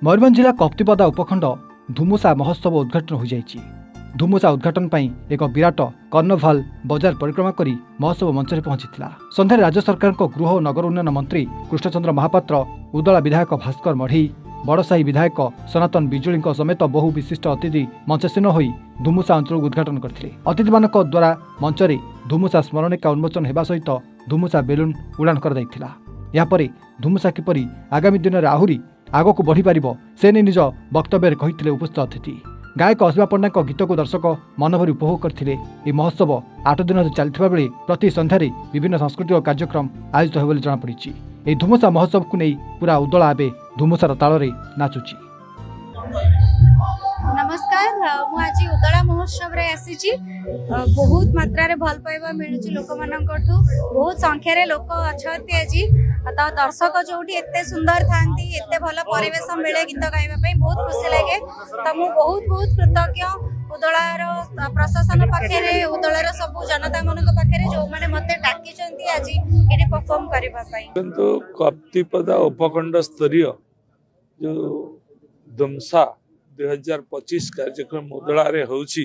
मयूरभंज जिला कप्तिपदा उपखंड धुमुसा महोत्सव उद्घाटन हो जाइछि। धुमुसा उद्घाटन पर एक विराट कर्णभाल बजार परिक्रमा करी महोत्सव मंच में पहुंचीला। सन्धार राज्य सरकार गृह और नगर उन्नयन मंत्री कृष्णचंद्र महापात्र, उदला विधायक भास्कर मढ़ी, बड़साही विधायक सनातन बिजुली समेत बहु विशिष्ट अतिथि मंचासीन होई धुमुसा अंचल उद्घाटन करथिले। अतिथि मानक द्वारा मंच में धुमुसा स्मरणिका उन्मोचन हेबा सहित धुमुसा बेलून उड़ान कर दैथिला। यापरे धुमुसा किपरि आगामी दिन में आहुरी आगक बढ़ी पारिब से निज वक्तव्य कही उपस्थित अतिथि। गायक अस्मिता पट्टनायक गीत को दर्शक मनभरी उपभोग करते। यह महोत्सव 8 दिन चलता बेले प्रति संध्यारे विभिन्न सांस्कृतिक कार्यक्रम आयोजित हो जमापड़ी। यह धुमुसा महोत्सव को नहीं पूरा उदला एवं धुमुसार ताल नाचुची। नमस्कार, मुझे उदला महोत्सव रे आसी बहुत मात्रा रे भल पाइबा मिलुची लोक मानकठू। बहुत संख्यार लोक अछंती आज तो दर्शक जोटी एते सुंदर थांती, एते भल परिवेश मिले गीत गाइबा पई बहुत खुशी लागे। तो मु बहुत बहुत कृतज्ञ उदलार प्रशासन पाखे, उदलार सब जनता मानक पाखे जो माने मते डाकी चंती आज एटी परफॉर्म करबा पई। किंतु कप्तिपदा उपखंड स्तरीय जो धुमसा 2025 कार्यक्रम उदला रे होउची,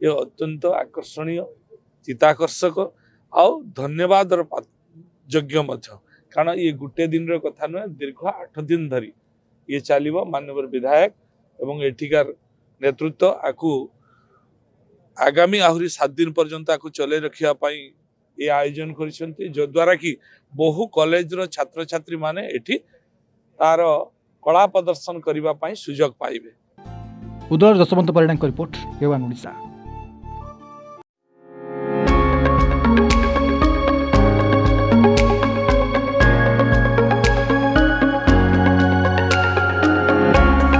ये अत्यंत आकर्षणीय, चिताकर्षक आउ धन्यवाद योग्य मध्य। कारण ये गोटे दिन कथा नुहे, दीर्घ 8 दिन धरी ये चलिबो। माननीय विधायक एवं एठिकार नेतृत्व आकु आगामी आहुरी 7 दिन पर्यंत आकु चले रखिया पई ये आयोजन करिसंती, जो द्वारा कि बहु कॉलेज रो छात्र छात्री माने एठी तार कला प्रदर्शन करबा पई सुजोग पाइबे। उदला जसवंत परिणाम रिपोर्ट, एवान ओडिशा।